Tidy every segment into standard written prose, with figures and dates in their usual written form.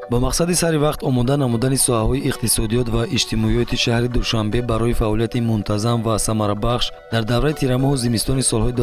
با مقصد سری وقت آماده نمودن ساحه‌های اقتصادیات و اجتماعیات شهر دوشنبه برای فعالیت منتظم و ثمربخش در دوره تیرماه و زمستان سالهای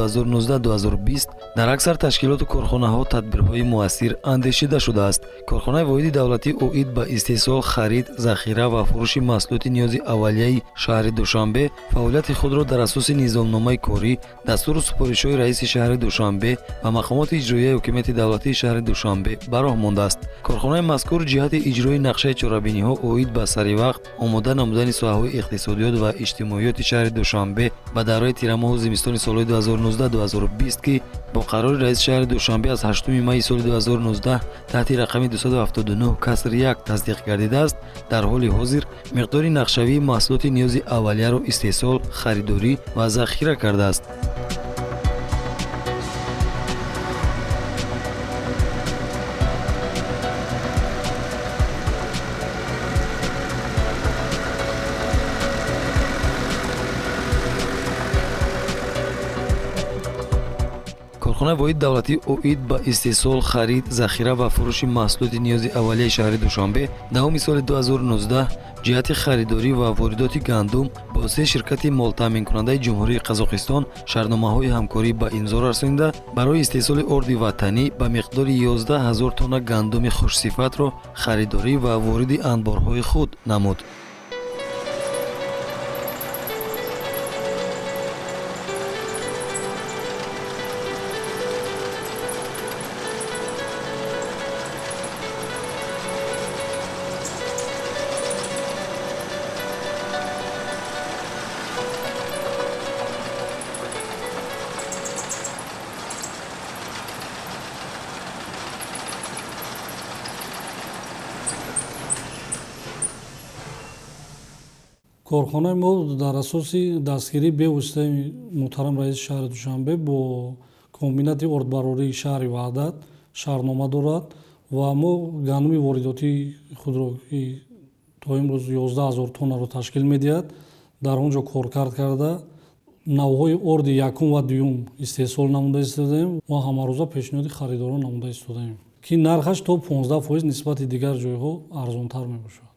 2019-2020 در اکثر تشکیلات و کارخانه‌ها تدبیرهای مؤثر اندیشیده شده است. کارخانه واحد دولتی اوید به استحصال، خرید، ذخیره و فروش محصولات نیاز اولیه شهر دوشنبه فعالیت خود را در اساس نظامنامه کاری، دستور و سپارش‌های رئیس شهر دوشنبه و مقامات اجرایی حکومت دولتی شهر دوشنبه براه مانده است. کارخانه مذکور جهت اجرای نقشه چهاربینی‌ها اوید به سری وقت آماده نمودن ساحه‌های اقتصادیات و اجتماعیات شهر دوشنبه به دوره تیرماه و زمستان سال 2019-2020 که با قرار رئیس شهر دوشنبه از 8 می سال 2019 تحت رقم 279 کسر 1 تصدیق گردیده است، در حال حاضر مقدار نقشه‌ای محصولات نیاز اولیه را استحصال، خریداری و ذخیره کرده است. کارخانه واحد دولتی اوید با استحصال، خرید، ذخیره و فروش محصولات نیاز اولیه شهر دوشنبه دهم سال 2019 جهت خریداری و واردات گندم با سه شرکت مال تامین کننده جمهوری قزاقستان شرطنامه‌های همکاری به امضا رسانیده برای استحصال ارد وطنی به مقدار 11000 تن گندم خوش‌صفت را خریداری و وارد انبارهای خود نمود. корхонаи мо дар асоси дастгирии бевоситаи муҳтарам раиси шаҳри душанбе бо комбинати ордбарории шаҳри ваҳдат шаҳрнома дорад ва мо гандуми воридотии худро то имрӯз 11000 тоннаро ташкил медиҳад дар он ҷо коркард карда навъҳои орди якум ва дуюм истеҳсол намуда истодаем ва ҳамарӯза пешниҳоди харидорон намуда истодаем ки нархаш то 15% нисбати дигар ҷойҳо арзонтар мебошад.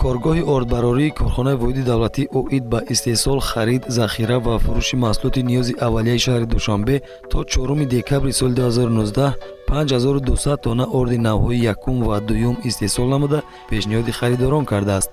کارگاه اردبراری کارخانه واحد دولتی اوید با استحصال، خرید، ذخیره و فروش محصولات نیاز اولیه شهر دوشنبه تا 4 دکبر سال 2019 5200 تن ارد نوهای یکم و دوم استحصال نموده پیشنهاد خریداران کرده است.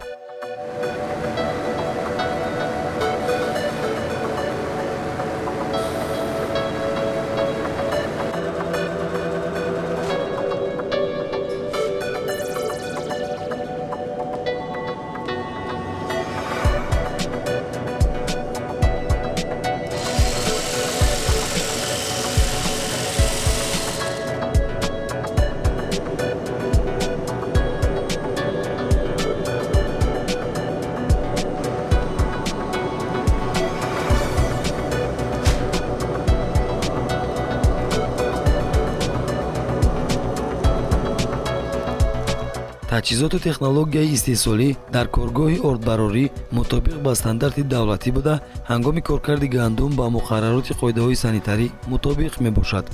تجهیزات و تکنولوژی استحصالی در کارگاه اردبراری مطابق با استاندارد دولتی بوده هنگام کارکرد گندم با مقررات قاعده‌های سانیتری مطابق میباشد.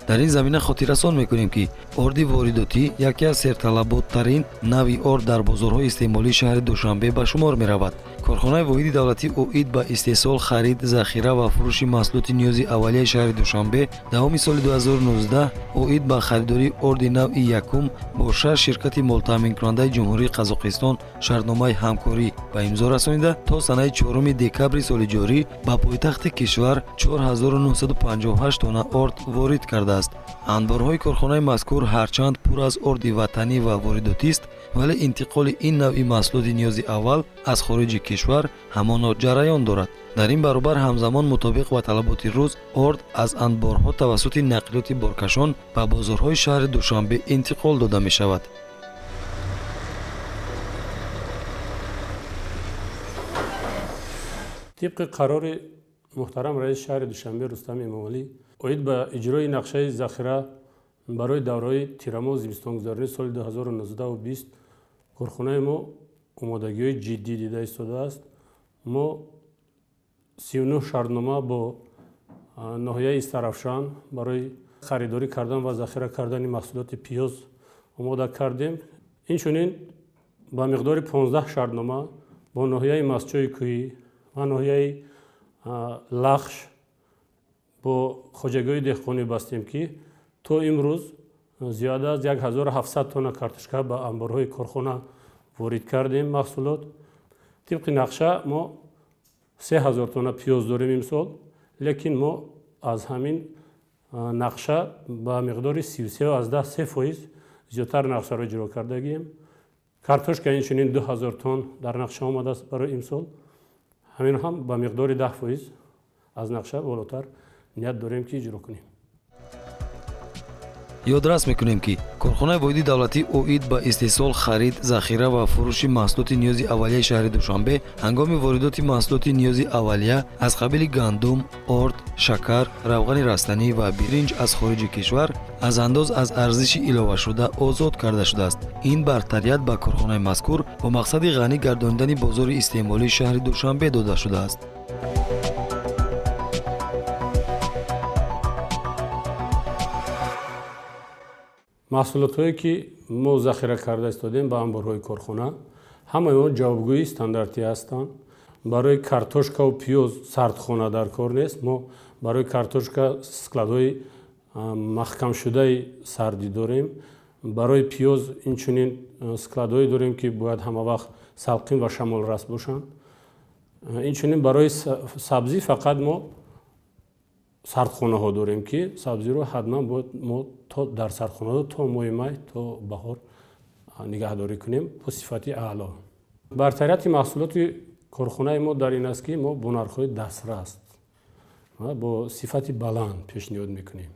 در این زمینه خاطررسان میکنیم که ارد وارداتی یکی از سرطلب‌ترین نوع ارد در بازارهای استعمالی شهر دوشنبه به شمار میرود. کارخانه واحد دولتی اوید با استحصال، خرید، ذخیره و فروش محصولات نیاز اولیه شهر دوشنبه دهم سال 2019 اوید با خریداری ارد نوع یکم با 6 شرکت مال تامین کننده جمهوری قزاقستان شرطنامه همکاری به امضا رسانیده تا سنه 4 دکبر سال جاری به پایتخت کشور 4958 تن ارد وارد کرده است. انبارهای کارخانه مذکور هرچند پر از ارد وطنی و وارداتی است ولی انتقال این نوع محصولات نیاز اول از خارج کشور همان جریان دارد. در این برابر همزمان مطابق با طلبات روز ارد از انبارها توسط نقلیات بارکشان به بازارهای شهر دوشنبه انتقال داده می شود. طبق قرار محترم رئیس شهر دوشنبه رستم امامعلی اوید به اجرای نقشه ذخیره برای دوره‌های تیرماه و زمستانگذاری سال 2019 و 20 کارخانه ما омодагиҳои ҷиддӣ дида истодааст. мо 39 шартнома бо ноҳияи Истарафшан барои харидорӣ кардан ва захира кардани маҳсулоти пиёз омода кардем. Инчунин ба миқдори 15 шартнома бо ноҳияи Мастчои Кӯҳӣ ва ноҳияи Лахш бо хоҷагоҳи деҳқонӣ бастем, ки то имрӯз зиёда аз 1700 тонна картошка ба амборҳои корхона ворид кардем маҳсулот. Тибқи нақша мо 3000 тонна пиёз дорем имсол, лекин мо аз ҳамин нақша ба миқдори 33% зиёдтар нақшаро иҷро кардагием. Картошка инчунин 2000 тонн дар нақша омадааст барои имсол. ҳамин ҳам ба миқдори 10% аз нақша болотар ният дорем ки иҷро кунем. ёдрас мекунем ки корхонаи воҳиди давлатӣ оид ба истеҳсол, харид, захира ва фурӯши маҳсулоти ниёзи аввалияи шаҳри Душанбе ҳангоми воридоти маҳсулоти ниёзи аввалия аз қабили гандум, орд, шакар, равғани растанӣ ва биринҷ аз хориҷи кишвар аз андоз аз арзиши иловашуда озод карда шудааст. Ин бартарият ба корхонаи мазкур бо мақсади ғанӣ гардонидани бозори истеъмолии шаҳри Душанбе дода шудааст. маҳсулотҳое ки мо захира карда истодем ба амборҳои корхона ҳамаи он ҷавобгӯии стандартӣ ҳастанд. барои картошкаву пиёз сардхона дар кор нест. Мо барои картошка складҳои маҳкамшудаи сардӣ дорем. барои пиёз инчунин складҳое дорем, ки бояд ҳама вақт салқин ва шамолрас бошанд. инчунин барои сабзӣ фақат мо сардхонаҳо дорем, ки сабзиро ҳатман бояд мо дар сардхонаҳо то моҳи май то баҳор нигаҳдорӣ кунем бо сифати аъло. бартарияти маҳсулоти корхонаи мо дар ин аст, ки мо бо нархҳои дастрас ва бо сифати баланд пешниҳод мекунем.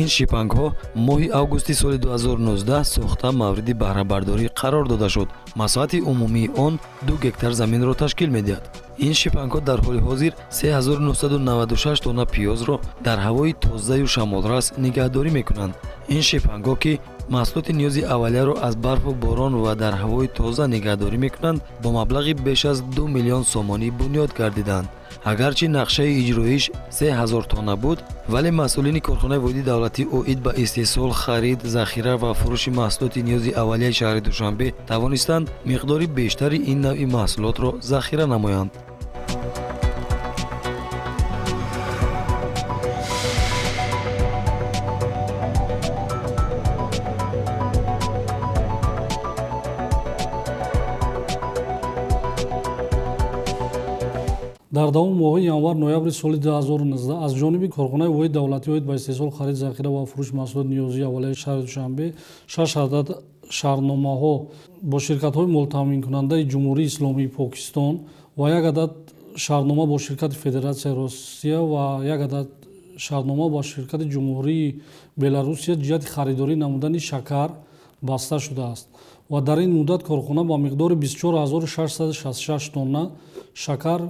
ин шипангҳо моҳи августи соли 2019 сохта мавриди баҳрабардорӣ қарор дода шуд. масоати умумии он 2 гектар заминро ташкил медиҳад. ин шипангҳо дар ҳоли ҳозир 3996 тонна пиёзро дар ҳавои тозаю шамолрас нигаҳдорӣ мекунанд. ин шипангҳо ки маҳсулоти ниёзи аввалияро аз барфу борон ва дар ҳавои тоза нигаҳдорӣ мекунанд, бо маблағи беш аз 2 миллион сомонӣ бунёд гардиданд. агарчи нақшаи иҷроиш 3000 тонна буд, вале масъулини корхонаи воҳиди давлатӣ оид ба истеҳсол, харид, захира ва фурӯши маҳсулоти ниёзи аввалияи шаҳри Душанбе тавонистанд миқдори бештари ин навъи маҳсулотро захира намоянд. дар давоми моҳҳои январ-ноябри соли 2019 аз ҷониби корхонаи воҳиди давлатӣ оид ба истеҳсол, харид, захира ва фурӯши маҳсулоти ниёзии аввалияи шаҳри Душанбе 6 адад шаҳрномаҳо бо ширкатҳои мутаминкунандаи Ҷумҳурии Исломии Покистон ва 1 адад шаҳрнома бо ширкати Федератсияи Россия ва 1 адад шаҳрнома ба ширкати Ҷумҳурии Беларусия ҷиҳати харидорӣ намудани шакар баста шудааст ва дар ин муддат корхона ба миқдори 24666 тонна шакар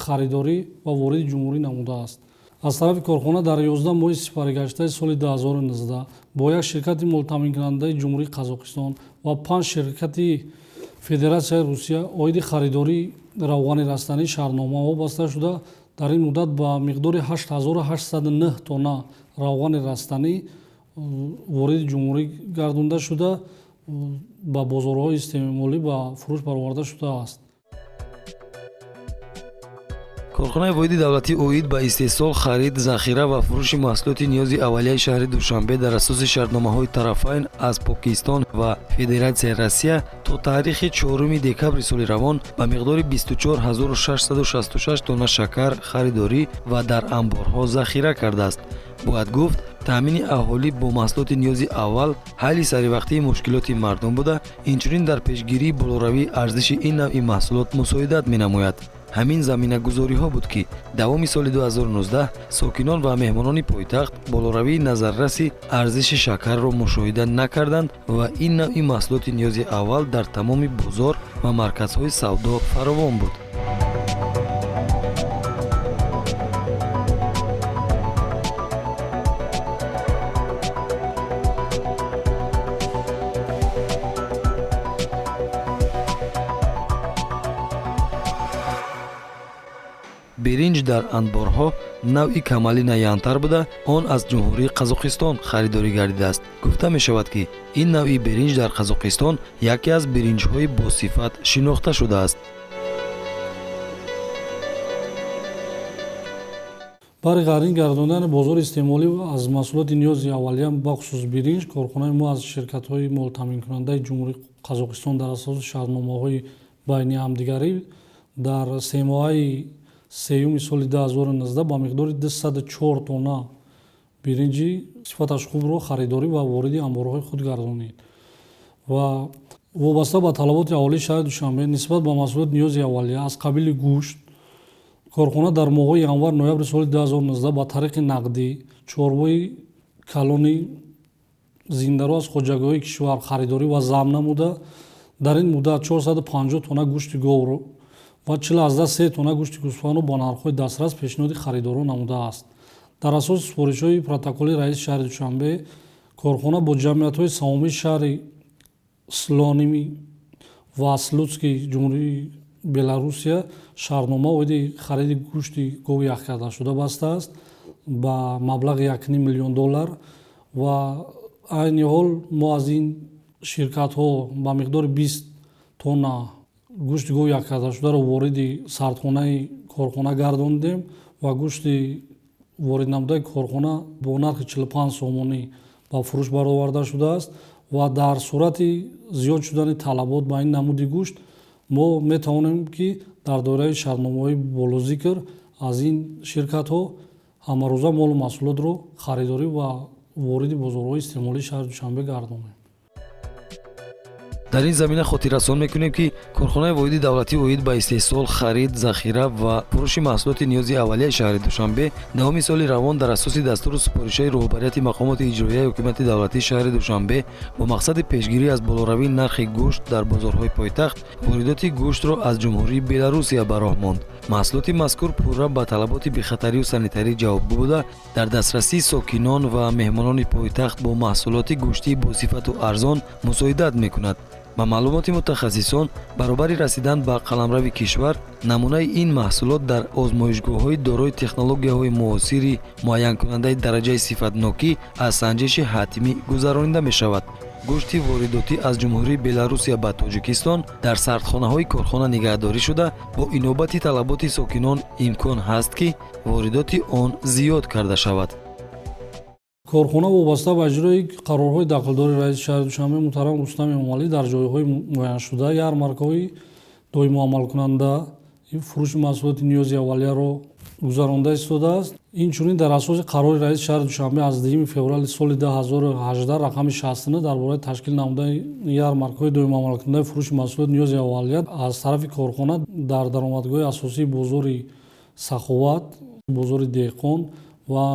харидорӣ ва вориди ҷумҳурӣ намудааст. аз тарафи корхона дар 11 моҳи сипаргаштаи соли 2019 бо як ширкати мутаминкунандаи Ҷумҳурии Қазоқистон ва 5 ширкати Федератсияи Русия оиди харидории равғани растанӣ шаҳрномаҳо баста шуда, дар ин муддат ба миқдори 8809 тонна равғани растанӣ вориди ҷумҳурӣ гардонда шуда, ба бозорҳои истеъмолӣ ба фурӯш бароварда шудааст. корхонаи воҳиди давлатӣ оид ба истеҳсол, харид, захира ва фурӯши маҳсулоти ниёзи аввалияи шаҳри Душанбе дар асоси шартномаҳои тарафайн аз Покистон ва Федератсияи Россия то таърихи 4 декабри соли равон ба миқдори 24666 тонна шакар харидорӣ ва дар амборҳо захира кардааст. бояд гуфт, таъмини аҳолӣ бо маҳсулоти ниёзи аввал ҳалли саривақтии мушкилоти мардум буда, инчунин дар пешгирии болоравии арзиши ин навъи маҳсулот мусоидат менамояд. ҳамин заминагузориҳо буд, ки давоми соли 2019 сокинон ва меҳмонони пойтахт болоравии назарраси арзиши шакарро мушоҳида накарданд ва ин навъи маҳсулоти ниёзи аввал дар тамоми бозор ва марказҳои савдо фаровон буд. برنج در انبارها نوعی کمالی نیانتر بوده آن از جمهوری قزاقستان خریداری گردیده است. گفته می شود که این نوعی برنج در قزاقستان یکی از برنج های با صفت شناخته شده است. барои гарин гардондани бозори истеъмолӣ аз маҳсулоти ниёзи аввалия бахусус биринҷ корхонаи мо аз ширкатҳои молтаминкунандаи ҷумҳурии қазоқистон дар асоси шартномаҳои байни ҳамдигарӣ дар семоҳаи сеюми соли 2019 ба миқдори 204 тонна биринҷи сифаташ хубро харидорӣ ва вориди амборҳои худ гардонид. ва вобаста ба талаботи аҳолии шаҳри Душанбе нисбат ба маҳсулоти ниёзи аввалия аз қабили гӯшт, корхона дар моҳҳои январ-ноябри соли 2019 ба тариқи нақдӣ чорбои калони зиндаро аз хоҷагоҳии кишвар харидорӣ ва замн намуда, дар ин муддат 450 тонна гӯшти говро ва 43 тонна гӯшти гӯсфандро ба нархҳои дастрас пешниҳоди харидорон намудааст. Дар асоси супоришҳои протоколи раиси шаҳри Душанбе, корхона бо ҷамъиятҳои савумии шаҳри Слоними ва Слуцкии ҷумҳурии Беларусия шаҳрнома оиди хариди гӯшти гови яхкардашуда бастааст ба маблағи $1 миллион ва айни ҳол мо аз ин ширкатҳо ба миқдори 20 тонна гӯшти гови яхкардашударо вориди сардхонаи корхона гардонидем ва гӯшти вориднамудаи корхона бо нархи 45 сомонӣ ба фурӯш бароварда шудааст ва дар сурати зиёд шудани талабот ба ин намуди гӯшт мо метавонем ки дар доираи шартномаҳои болозикр аз ин ширкатҳо ҳамарӯза молу маҳсулотро харидорӣ ва вориди бозорҳои истеъмолии шаҳри Душанбе гардонем. дар ин замина хотиррасон мекунем ки корхонаи воҳиди давлатӣ оид ба истеҳсол, харид, захира ва фурӯши маҳсулоти ниёзи аввалияи шаҳри Душанбе давоми соли равон дар асоси дастуру супоришҳои роҳбарияти мақомоти иҷроияи ҳукумати давлатии шаҳри Душанбе бо мақсади пешгирӣ аз болоравии нархи гӯшт дар бозорҳои пойтахт воридоти гӯштро аз ҷумҳурии Беларусия ба роҳ монд. маҳсулоти мазкур пурра ба талаботи бехатарию санитарӣ ҷавобгӯ буда дар дастрасии сокинон ва меҳмонони пойтахт бо маҳсулоти гӯштии босифату арзон мусоидат мекунад. ба маълумоти мутахассисон баробари расидан ба қаламрави кишвар намунаи ин маҳсулот дар озмоишгоҳҳои дорои технологияҳои муосири муайянкунандаи дараҷаи сифатнокӣ аз санҷиши ҳатмӣ гузаронида мешавад. гӯшти воридотӣ аз ҷумҳурии Беларусия ба Тоҷикистон дар сардхонаҳои корхона нигаҳдорӣ шуда бо инобати талаботи сокинон имкон ҳаст ки воридоти он зиёд карда шавад. корхона вобаста ба иҷрои қарорҳои дақлдори раиси шаҳри Душанбе муҳтарам Рустами Эмомалӣ дар ҷойҳои муайяншуда ярмаркаҳои доимуамалкунанда фурӯши маҳсулоти ниёзи аввалияро гузаронда истодааст. Инчунин дар асоси қарори раиси шаҳри Душанбе аз 2 феврали соли 2018 рақами 60 дар бораи ташкил намудани ярмаркаҳои доимуамалкунандаи фурӯши маҳсулоти ниёзи аввалия аз тарафи корхона дар даромадгоҳи асосии бозори Саховат, бозори Деҳқон ва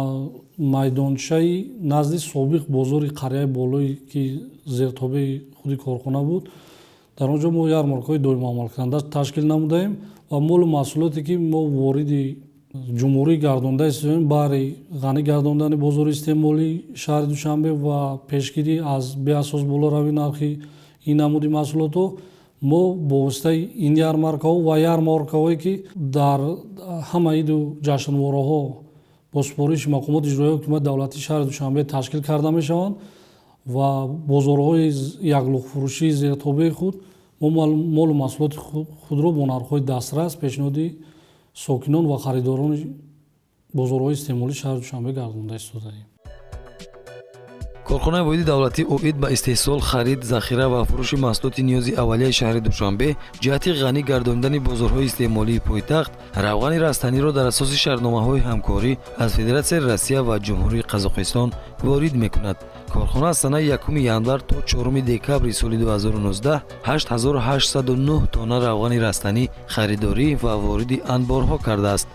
майдончаи назди собиқ бозори қарияи болое ки зертобаи худи корхона буд, дар он ҷо мо ярмаркаҳои доимуамалкунанда ташкил намудаем ва молу маҳсулоте ки мо вориди ҷумҳурӣ гардонда истодем баҳри ғанӣ гардондани бозори истеъмолии шаҳри Душанбе ва пешгирӣ аз беасос болоравии нархи ин намуди маҳсулотҳо мо бо воситаи ин ярмаркаҳо ва ярмаркаҳое ки дар ҳамаи ду ҷашнвораҳо бо супориши мақомоти иҷроияи ҳукумати давлатии шаҳри Душанбе ташкил карда мешаванд ва бозорҳои яклухфурӯшии зертобаи худ мо молу маҳсулоти худро бо нархҳои дастрас пешниҳоди сокинон ва харидорони бозорҳои истеъмолии шаҳри Душанбе гардонда истодаем. корхонаи воҳиди давлатӣ оид ба истеҳсол, харид, захира ва фурӯши маҳсулоти ниёзи аввалияи шаҳри Душанбе ҷиҳати ғанӣ гардонидани бозорҳои истеъмолии пойтахт равғани растаниро дар асоси шартномаҳои ҳамкорӣ аз Федератсияи Россия ва ҷумҳурии Қазоқистон ворид мекунад. корхона аз санаи 1 январ то 4 декабри соли 2019 8809 тонна равғани растанӣ харидорӣ ва вориди анборҳо кардааст.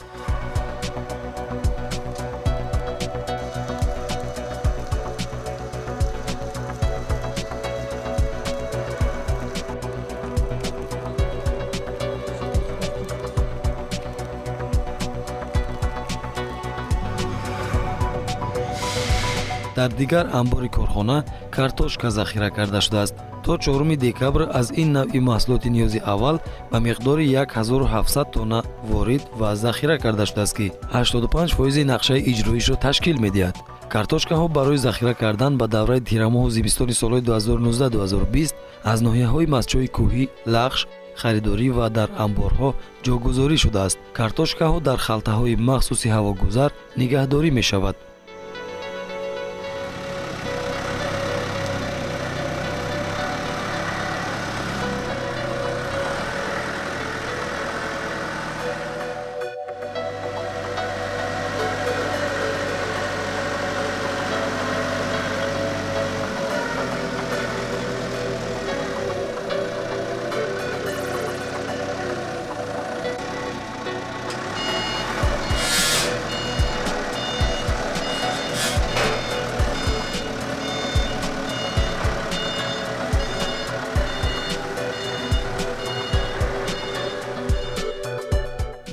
дар дигар амбори корхона картошка захира карда шудааст. то 4 декабр аз ин навъи маҳсулоти ниёзи аввал ба миқдори 1700 тонна ворид ва захира карда шудааст ки 85% нақшаи иҷроишро ташкил медиҳад. картошкаҳо барои захира кардан ба давраи тирамоҳу зимистони солҳои 2019-2020 аз ноҳияҳои мастчои кӯҳӣ, лахш, харидорӣ ва дар амборҳо ҷогузорӣ шудааст. картошкаҳо дар халтаҳои махсуси ҳавогузар нигаҳдорӣ мешавад.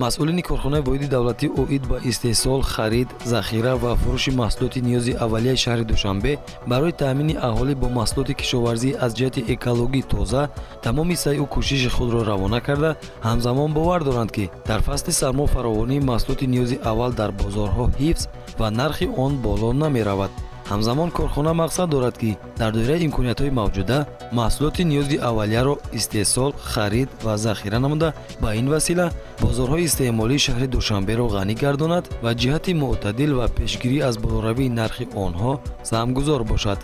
масъулини корхонаи воҳиди давлатӣ оид ба истеҳсол, харид, захира ва фурӯши маҳсулоти ниёзи аввалияи шаҳри Душанбе барои таъмини аҳолӣ бо маҳсулоти кишоварзӣ аз ҷиҳати экологӣ тоза тамоми саъю кӯшиши худро равона карда, ҳамзамон бовар доранд ки дар фасли сармо фаровонии маҳсулоти ниёзи аввал дар бозорҳо ҳифз ва нархи он боло намеравад. ҳамзамон корхона мақсад дорад ки дар доираи имкониятҳои мавҷуда маҳсулоти ниёзи аввалияро истеҳсол, харид ва захира намуда ба ин васила бозорҳои истеъмолии шаҳри Душанберо ғанӣ гардонад ва ҷиҳати мӯътадил ва пешгирӣ аз болоравии нархи онҳо саҳмгузор бошад.